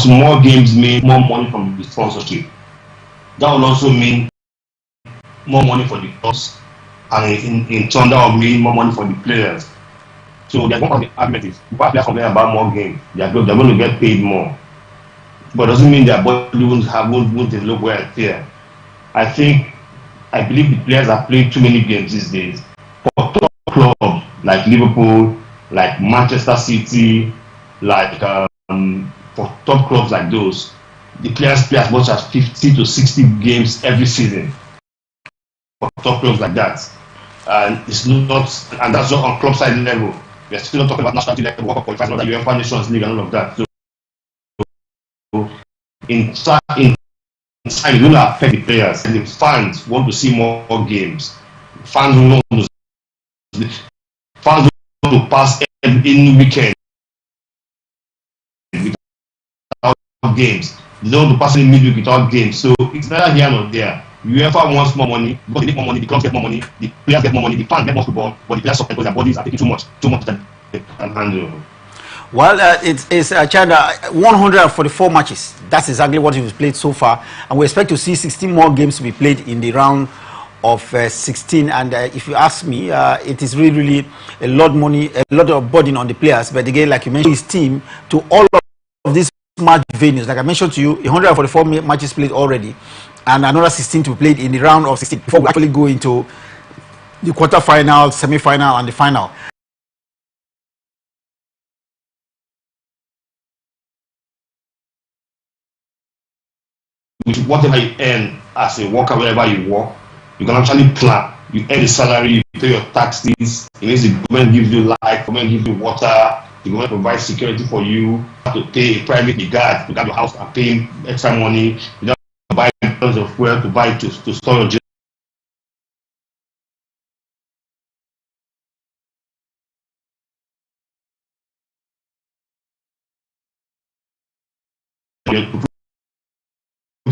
more games mean more money from the sponsorship. That will also mean more money for the clubs, and in turn that will mean more money for the players. So there's one of the argument is why players complain about more games. They're going to get paid more, but it doesn't mean their body won't develop well and fair. I believe the players are playing too many games these days. For top clubs like Liverpool, like Manchester City, like for top clubs like those, the players play as much as 50 to 60 games every season. For top clubs like that, and it's not, and that's not on club side level. We're still not talking about national team level, World Cup qualifiers, not the UEFA Nations League, and all of that. So in time, it will affect the players, and the fans want to see more games. Fans want to pass any weekend without games. They don't want to pass any midweek without games. So it's neither here nor there. UEFA wants more money because they need more money. The clubs get more money. The players get more money. The fans get more football, but the players suffer because their bodies are taking too much than they can handle. Well, it's China 144 matches. That's exactly what he's played so far, and we expect to see 16 more games to be played in the round of 16. And if you ask me, it is really a lot of money, a lot of burden on the players. But again, like you mentioned, his team to all of these match venues, like I mentioned to you, 144 matches played already, and another 16 to be played in the round of 16 before we actually go into the quarterfinal, semi-final, and the final. With whatever you earn as a worker, wherever you work, you can actually plan. You earn a salary, you pay your taxes. It means the government gives you light, the government gives you water, the government provides security for you. You have to pay a private guard to guard your house and pay extra money. You don't have to buy tons of fuel to buy to store your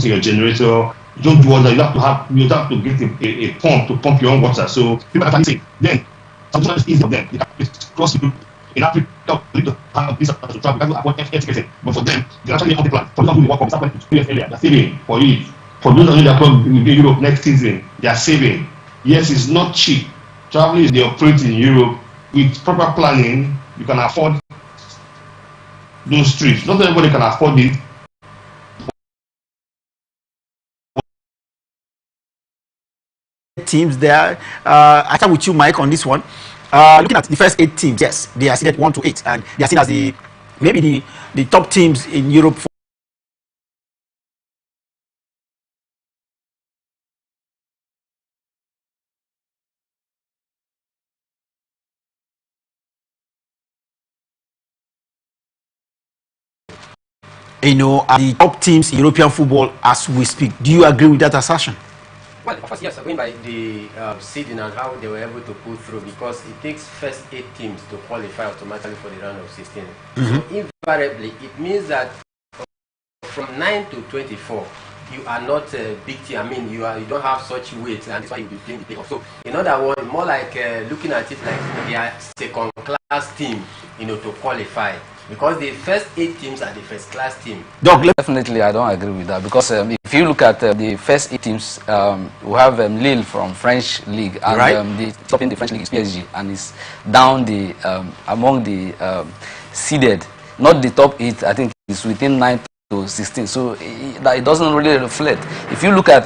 your generator. You don't do all that. You have to get a pump to pump your own water. So people can say then something is easy for them. It's cross people in Africa need to have this to travel. They afford education, but for them, they actually on the plan. For example, the work start 2 years earlier. They're saving for it. For those that are in Europe next season, they are saving. Yes, it's not cheap. Traveling is they operate in Europe with proper planning. You can afford those trips. Not everybody can afford it. Teams there. I start with you, Mike, on this one. Looking at the first 8 teams, yes, they are seeded 1 to 8, and they are seen as maybe the top teams in Europe. The top teams in European football as we speak. Do you agree with that assertion? Well, of course, yes, I mean by the seeding and how they were able to pull through, because it takes first 8 teams to qualify automatically for the round of 16. So invariably, it means that from 9 to 24, you are not a big team. I mean, you don't have such weight, and that's why you'll be playing the playoff. So, in other words, more like looking at it like they are second-class team, to qualify. Because the first 8 teams are the first-class team. Definitely, I don't agree with that, because if you look at the first 8 teams, we have Lille from French league, and the top in the French league is PSG, and it's down the among the seeded, not the top 8. I think it's within 9 to 16. So it doesn't really reflect. If you look at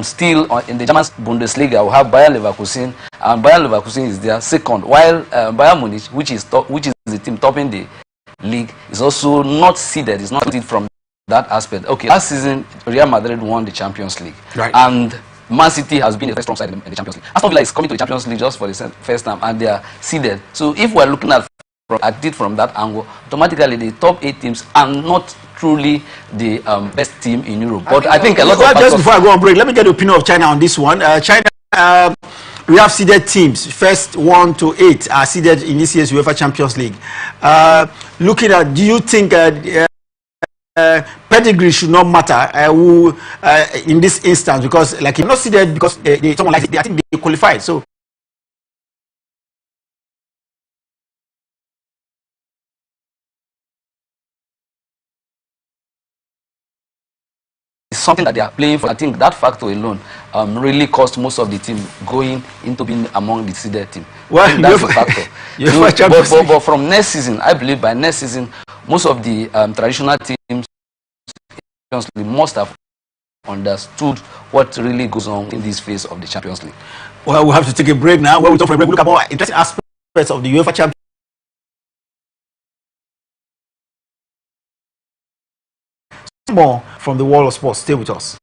still in the German Bundesliga, we have Bayer Leverkusen, and Bayer Leverkusen is their second, while Bayern Munich, which is the team topping the league, is also not seeded. It's not seeded from that aspect. Okay, last season Real Madrid won the Champions League, and Man City has been the first strong side in the Champions League. Aston Villa is coming to the Champions League just for the first time, and they are seeded. So if we're looking at it from that angle, automatically the top 8 teams are not truly the best team in Europe. But I think a lot of just before I go on break, let me get the opinion of China on this one. China, we have seeded teams. First 1 to 8 are seeded in this year's UEFA Champions League. Looking at, do you think pedigree should not matter in this instance? Because like you're not seeded because someone like I think they qualified. So something that they are playing for. I think that factor alone really cost most of the team going into being among the seeded team. Well, I think that's a factor. But from next season, I believe by next season, most of the traditional teams must have understood what really goes on in this phase of the Champions League. Well, we'll have to take a break now. When we talk for a break, we look at more interesting aspects of the UEFA Champions. More from the world of sports. Stay with us.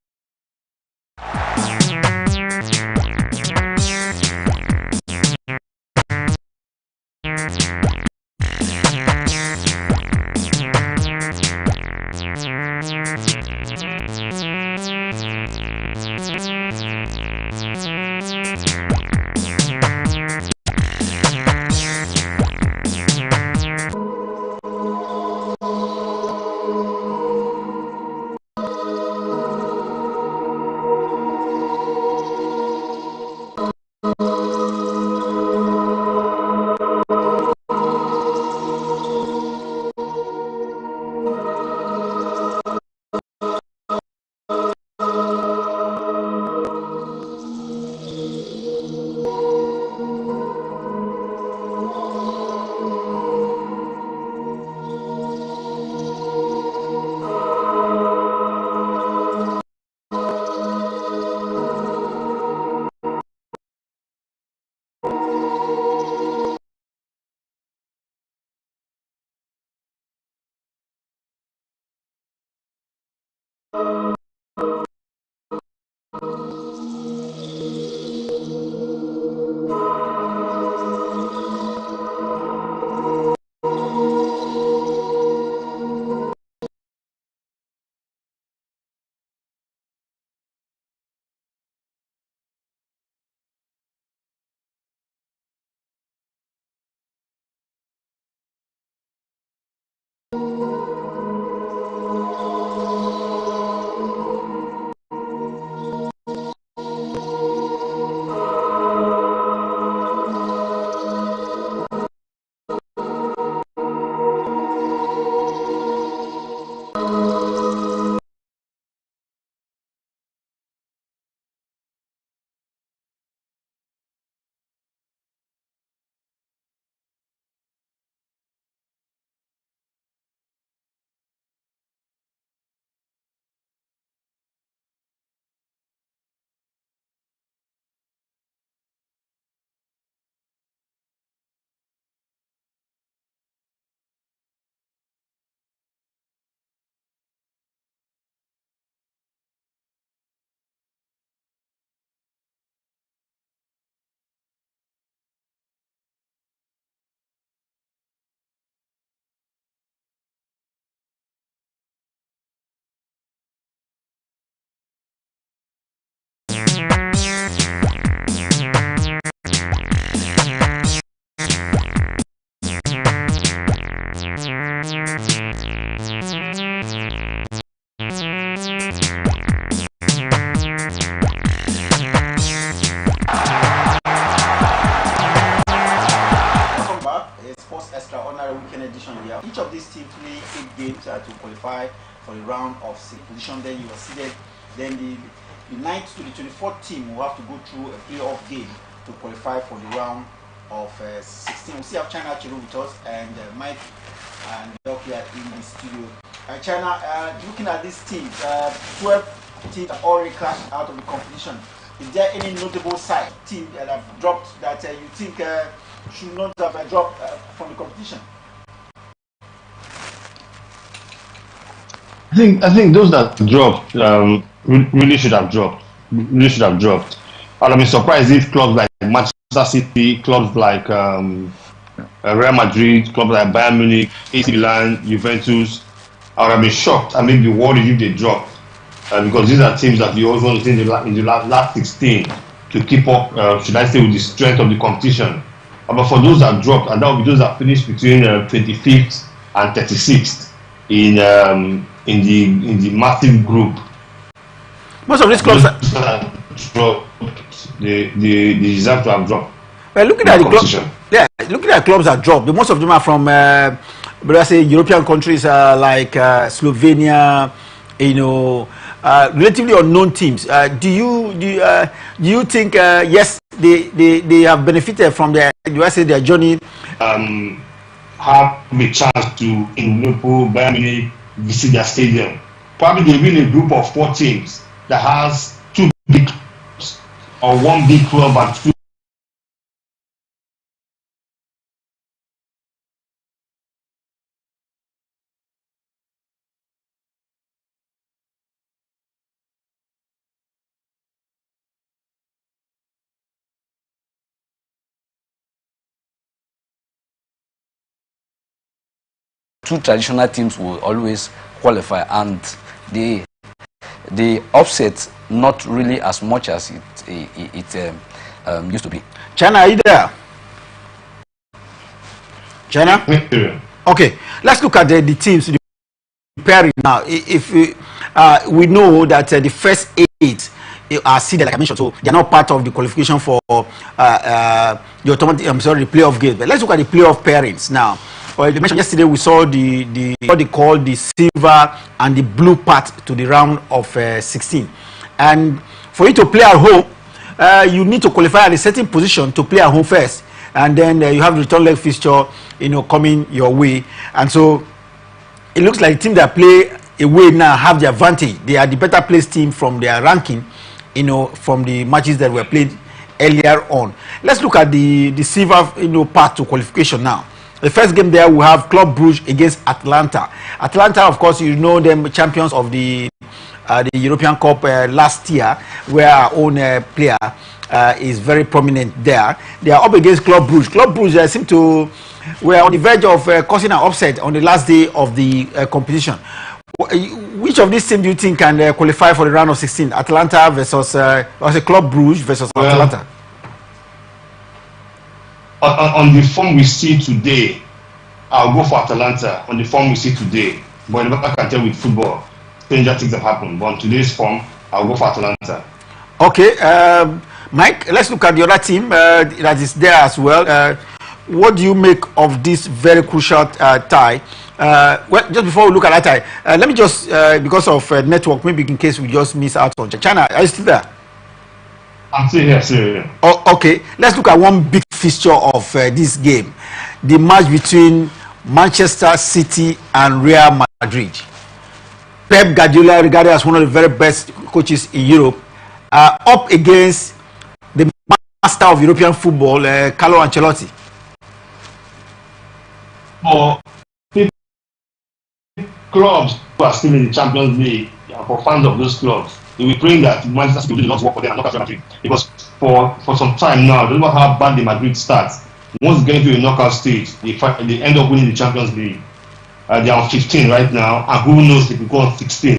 Each of these teams play 8 games to qualify for the round of 6 position. Then you are seeded. Then the 9th to the 24th team will have to go through a playoff game to qualify for the round of 16. We'll see how China actually with us and Mike and Doc here in the studio. China, looking at this team, 12 teams are already crashed out of the competition. Is there any notable side team that have dropped that you think should not have dropped from the competition? I think those that dropped really should have dropped. Really should have dropped. And I'd be surprised if clubs like Manchester City, clubs like Real Madrid, clubs like Bayern Munich, AC Milan, Juventus, I would have been shocked and maybe worried if they dropped. Because these are teams that you always want to see in the last 16 to keep up, should I say, with the strength of the competition. But for those that dropped, and that will be those that finished between 25th and 36th in the massive group. Most of these clubs they deserve to have dropped. Well, looking at the clubs, looking at clubs that dropped, most of them are from, let's say, European countries like Slovenia, relatively unknown teams. Do you think yes, they have benefited from their journey? Have a chance to in Liverpool, Bayern Munich visit their stadium. Probably they win a group of 4 teams that has 2 big clubs or 1 big club and 2. Two traditional teams will always qualify, and the upset not really as much as it used to be. China, are you there? China? Okay, let's look at the teams, the pairing now. If we know that the first 8 are seeded, like I mentioned, so they are not part of the qualification for the automatic. The playoff game. But let's look at the playoff pairings now. Well, you mentioned yesterday we saw what they call the silver and the blue part to the round of 16, and for you to play at home, you need to qualify at a certain position to play at home first, and then you have the return leg fixture, coming your way, and so it looks like the team that play away now have the advantage. They are the better placed team from their ranking, from the matches that were played earlier on. Let's look at the silver, part to qualification now. The first game there, we have Club Brugge against Atlanta. Atlanta, of course, you know them, champions of the European Cup last year, where our own player is very prominent there. They are up against Club Brugge. Club Brugge seem to were on the verge of causing an upset on the last day of the competition. Which of these teams do you think can qualify for the round of 16? Atlanta versus Club Brugge versus Atlanta? On the form we see today, I'll go for Atalanta. On the form we see today, but I can tell with football, stranger things have happened. But on today's form, I'll go for Atalanta. Okay, Mike, let's look at the other team that is there as well. What do you make of this very crucial tie? Well, just before we look at that tie, let me just, because of network, maybe in case we just miss out on China, are you still there? I'm still here, sir. Oh, okay, let's look at one big fixture of this game, the match between Manchester City and Real Madrid. Pep Guardiola, regarded as one of the very best coaches in Europe, up against the master of European football, Carlo Ancelotti. For clubs who are still in the Champions League, for fans of those clubs, they will bring that Manchester City will not work for them and not Madrid. Because for some time now, no matter how bad the Madrid starts, once getting to the knockout stage, they end up winning the Champions League. They are on 15 right now, and who knows if they go on 16.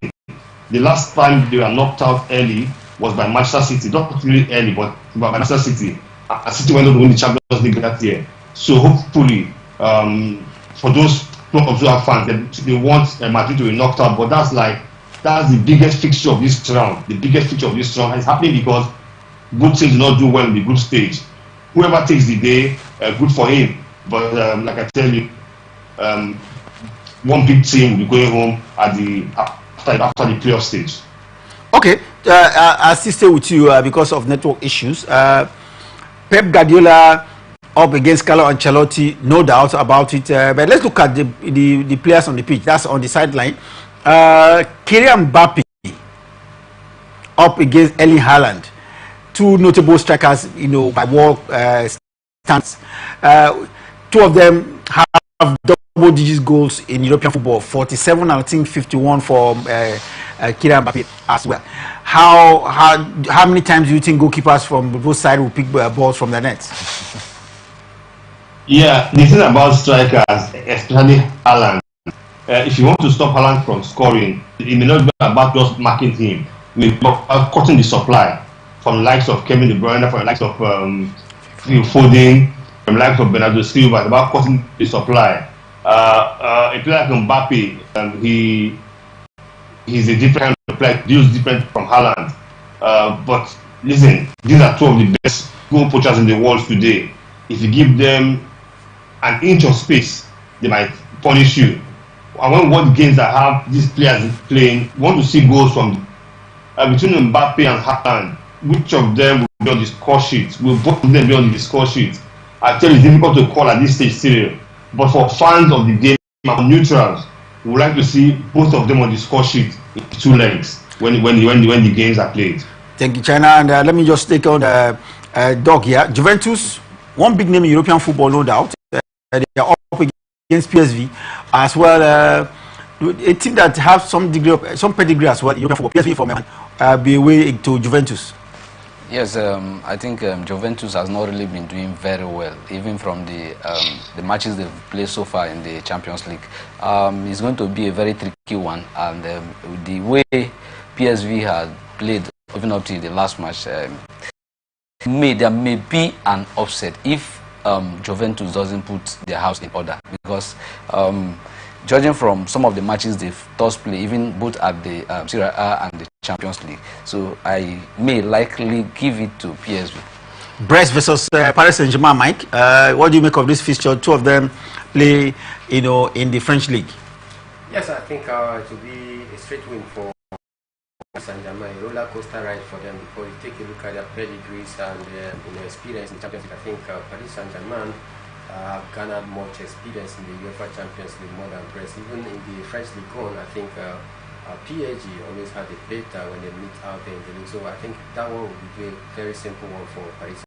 The last time they were knocked out early was by Manchester City, not really early, but by Manchester City. And City went on to win the Champions League that year. So hopefully, for those clubs who have fans, they want Madrid to be knocked out, but that's the biggest fixture of this round. The biggest fixture of this round is happening because both teams do not do well in the group stage. Whoever takes the day, good for him. But like I tell you, one big team will be going home at after the playoff stage. Okay, I'll still stay with you because of network issues. Pep Guardiola up against Carlo Ancelotti, no doubt about it. But let's look at the players on the pitch. That's on the sideline. Kylian Mbappe up against Erling Haaland, two notable strikers, by world standards. Two of them have double-digit goals in European football, 47 and I think 51 for Kylian Mbappe as well. How many times do you think goalkeepers from both sides will pick balls from the net? Yeah, the thing about strikers, especially Haaland, if you want to stop Haaland from scoring, it may not be about just marking him. It may be about cutting the supply from the likes of Kevin De Bruyne, from the likes of Foden, from the likes of Bernardo Silva. It's about cutting the supply. A player like Mbappe, he's a different kind of player, deals different from Haaland. But listen, these are two of the best goal poachers in the world today. If you give them an inch of space, they might punish you. And when we watch games that have these players playing, we want to see goals from between Mbappe and Haaland. Which of them will be on the score sheet? Will both of them be on the score sheet? I tell you, it's difficult to call at this stage still. But for fans of the game and neutrals, we would like to see both of them on the score sheet in 2 legs when the games are played. Thank you, China. And let me just take on Doug here. Juventus, one big name in European football, no doubt. They are up against PSV as well. A team that has some degree of some pedigree as well in European football. PSV from be away to Juventus. Yes, I think Juventus has not really been doing very well, even from the matches they've played so far in the Champions League. It's going to be a very tricky one, and the way PSV has played, even up to the last match, there may be an upset if Juventus doesn't put their house in order, because judging from some of the matches they've thus played, even both at the Serie A and the Champions League, so I may likely give it to PSV. Brest versus Paris Saint-Germain, Mike. What do you make of this fixture? 2 of them play, in the French league. Yes, I think it will be a straight win for Saint-Germain, a roller coaster ride for them, because you take a look at their pedigrees and experience in the Champions League. I think Paris Saint-Germain have garnered much experience in the UEFA Champions League more than Brest. Even in the French League I think PSG always had a better when they meet out there in the league. So I think that one will be a very simple one for Paris